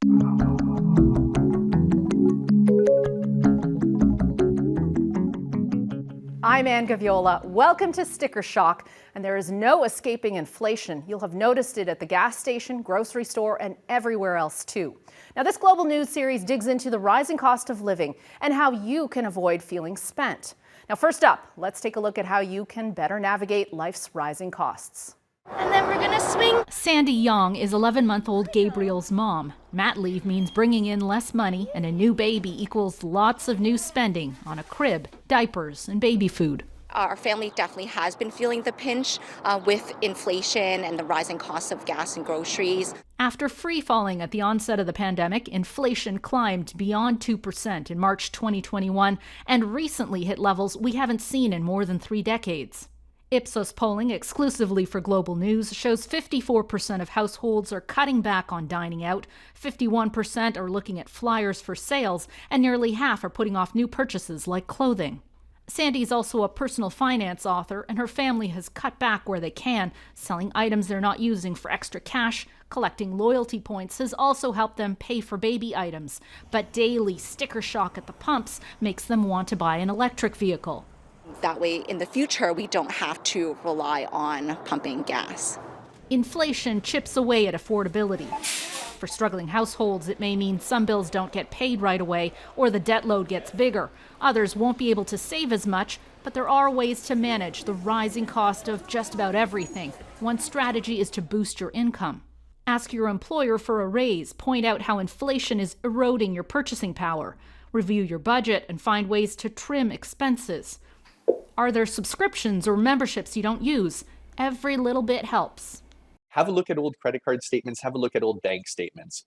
I'm Ann Gaviola. Welcome to Sticker Shock. And there is no escaping inflation. You'll have noticed it at the gas station, grocery store, and everywhere else too. Now, this Global News series digs into the rising cost of living and how you can avoid feeling spent. Now, first up, let's take a look at how you can better navigate life's rising costs. And then we're gonna swing. Sandy Young is 11-month-old Gabriel's mom. Mat leave means bringing in less money, and a new baby equals lots of new spending on a crib, diapers, and baby food. Our family definitely has been feeling the pinch with inflation and the rising costs of gas and groceries. After free-falling at the onset of the pandemic, inflation climbed beyond 2% in March 2021 and recently hit levels we haven't seen in more than 3 decades. Ipsos polling exclusively for Global News shows 54% of households are cutting back on dining out, 51% are looking at flyers for sales, and nearly half are putting off new purchases like clothing. Sandy's also a personal finance author, and her family has cut back where they can, selling items they're not using for extra cash. Collecting loyalty points has also helped them pay for baby items, but daily sticker shock at the pumps makes them want to buy an electric vehicle. That way, in the future, we don't have to rely on pumping gas. Inflation chips away at affordability. For struggling households, it may mean some bills don't get paid right away or the debt load gets bigger. Others won't be able to save as much, but there are ways to manage the rising cost of just about everything. One strategy is to boost your income. Ask your employer for a raise, point out how inflation is eroding your purchasing power. Review your budget and find ways to trim expenses. Are there subscriptions or memberships you don't use? Every little bit helps. Have a look at old credit card statements, have a look at old bank statements.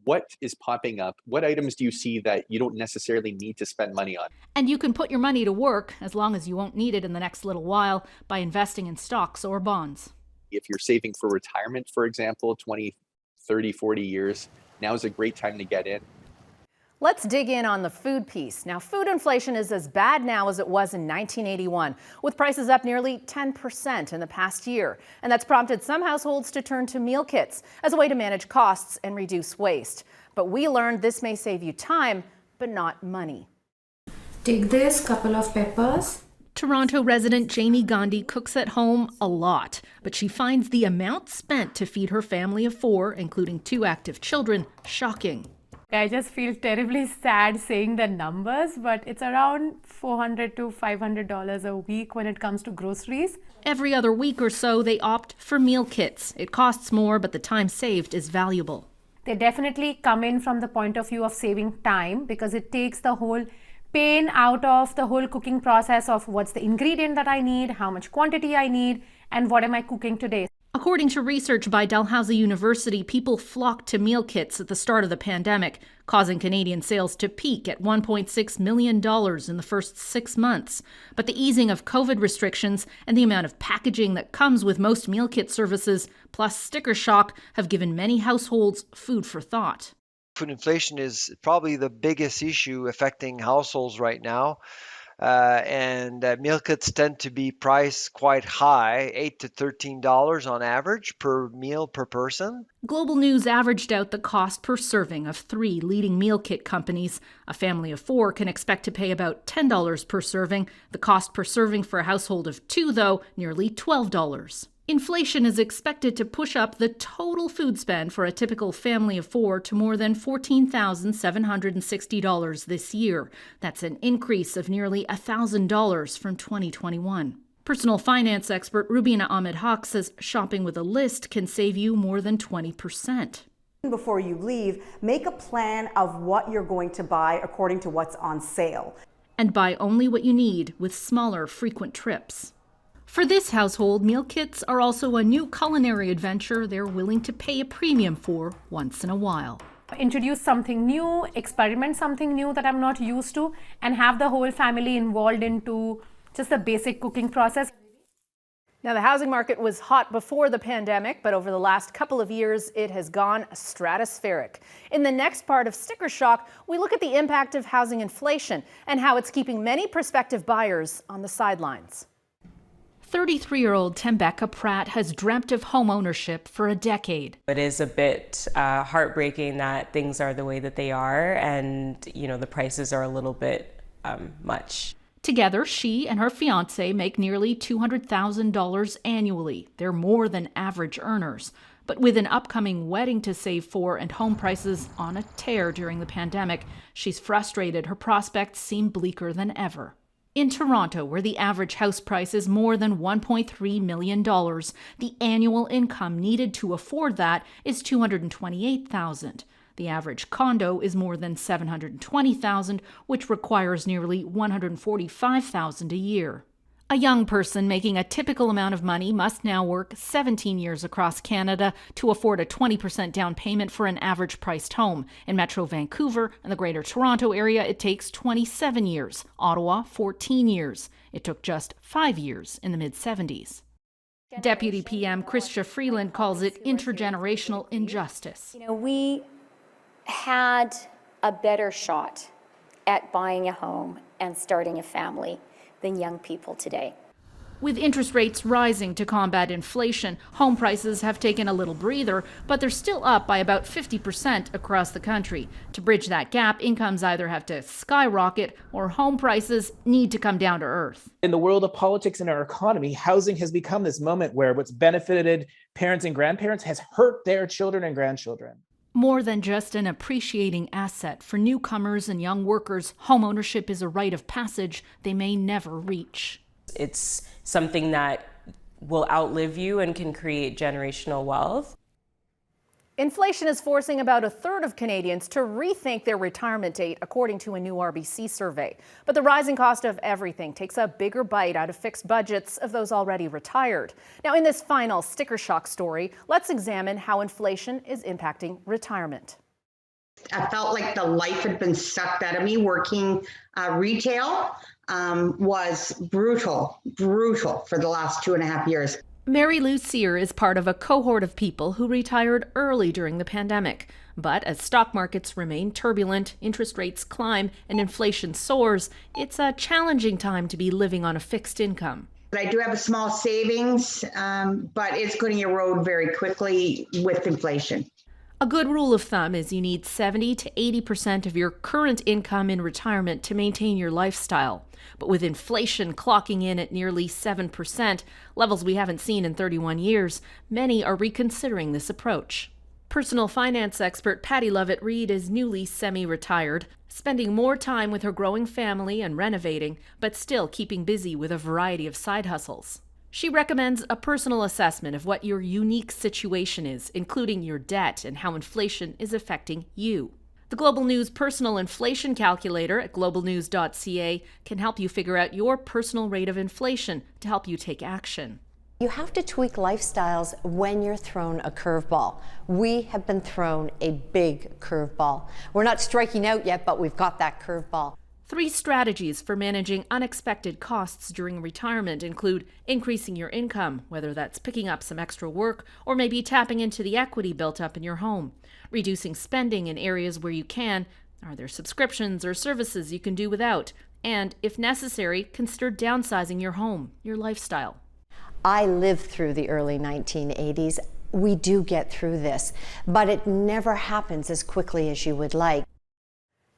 What is popping up? What items do you see that you don't necessarily need to spend money on? And you can put your money to work, as long as you won't need it in the next little while, by investing in stocks or bonds. If you're saving for retirement, for example, 20, 30, 40 years, now is a great time to get in. Let's dig in on the food piece. Now, food inflation is as bad now as it was in 1981, with prices up nearly 10% in the past year. And that's prompted some households to turn to meal kits as a way to manage costs and reduce waste. But we learned this may save you time, but not money. Take this couple of peppers. Toronto resident Jamie Gandhi cooks at home a lot, but she finds the amount spent to feed her family of 4, including 2 active children, shocking. I just feel terribly sad saying the numbers, but it's around $400 to $500 a week when it comes to groceries. Every other week or so, they opt for meal kits. It costs more, but the time saved is valuable. They definitely come in from the point of view of saving time, because it takes the whole pain out of the whole cooking process of what's the ingredient that I need, how much quantity I need, and what am I cooking today. According to research by Dalhousie University, people flocked to meal kits at the start of the pandemic, causing Canadian sales to peak at $1.6 million in the first 6 months. But the easing of COVID restrictions and the amount of packaging that comes with most meal kit services, plus sticker shock, have given many households food for thought. Food inflation is probably the biggest issue affecting households right now. Meal kits tend to be priced quite high, $8 to $13 on average per meal per person. Global News averaged out the cost per serving of 3 leading meal kit companies. A family of 4 can expect to pay about $10 per serving. The cost per serving for a household of 2, though, nearly $12. Inflation is expected to push up the total food spend for a typical family of 4 to more than $14,760 this year. That's an increase of nearly $1,000 from 2021. Personal finance expert Rubina Ahmed Haq says shopping with a list can save you more than 20%. Before you leave, make a plan of what you're going to buy according to what's on sale. And buy only what you need with smaller, frequent trips. For this household, meal kits are also a new culinary adventure they're willing to pay a premium for once in a while. Introduce something new, experiment something new that I'm not used to, and have the whole family involved into just the basic cooking process. Now, the housing market was hot before the pandemic, but over the last couple of years, it has gone stratospheric. In the next part of Sticker Shock, we look at the impact of housing inflation and how it's keeping many prospective buyers on the sidelines. 33-year-old Tembeka Pratt has dreamt of home ownership for a decade. It is a bit heartbreaking that things are the way that they are, and the prices are a little bit much. Together, she and her fiancé make nearly $200,000 annually. They're more than average earners. But with an upcoming wedding to save for and home prices on a tear during the pandemic, she's frustrated her prospects seem bleaker than ever. In Toronto, where the average house price is more than $1.3 million, the annual income needed to afford that is $228,000. The average condo is more than $720,000, which requires nearly $145,000 a year. A young person making a typical amount of money must now work 17 years across Canada to afford a 20% down payment for an average-priced home. In Metro Vancouver and the Greater Toronto Area, it takes 27 years. Ottawa, 14 years. It took just 5 years in the mid-70s. Deputy PM Chrystia Freeland calls it intergenerational injustice. We had a better shot at buying a home and starting a family than young people today. With interest rates rising to combat inflation, home prices have taken a little breather, but they're still up by about 50% across the country. To bridge that gap, incomes either have to skyrocket or home prices need to come down to earth. In the world of politics and our economy, housing has become this moment where what's benefited parents and grandparents has hurt their children and grandchildren. More than just an appreciating asset for newcomers and young workers, homeownership is a rite of passage they may never reach. It's something that will outlive you and can create generational wealth. Inflation is forcing about a third of Canadians to rethink their retirement date, according to a new RBC survey. But the rising cost of everything takes a bigger bite out of fixed budgets of those already retired. Now, in this final sticker shock story, let's examine how inflation is impacting retirement. I felt like the life had been sucked out of me. Working retail was brutal for the last 2.5 years. Mary Lou Cyr is part of a cohort of people who retired early during the pandemic. But as stock markets remain turbulent, interest rates climb, and inflation soars, it's a challenging time to be living on a fixed income. I do have a small savings, but it's going to erode very quickly with inflation. A good rule of thumb is you need 70 to 80% of your current income in retirement to maintain your lifestyle. But with inflation clocking in at nearly 7%, levels we haven't seen in 31 years, many are reconsidering this approach. Personal finance expert Patty Lovett-Reed is newly semi-retired, spending more time with her growing family and renovating, but still keeping busy with a variety of side hustles. She recommends a personal assessment of what your unique situation is, including your debt and how inflation is affecting you. The Global News Personal Inflation Calculator at globalnews.ca can help you figure out your personal rate of inflation to help you take action. You have to tweak lifestyles when you're thrown a curveball. We have been thrown a big curveball. We're not striking out yet, but we've got that curveball. 3 strategies for managing unexpected costs during retirement include increasing your income, whether that's picking up some extra work or maybe tapping into the equity built up in your home, reducing spending in areas where you can, are there subscriptions or services you can do without, and, if necessary, consider downsizing your home, your lifestyle. I lived through the early 1980s. We do get through this, but it never happens as quickly as you would like.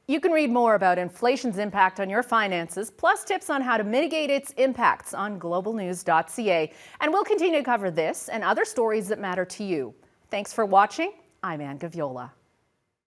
You can read more about inflation's impact on your finances, plus tips on how to mitigate its impacts on globalnews.ca. And we'll continue to cover this and other stories that matter to you. Thanks for watching. I'm Ann Gaviola.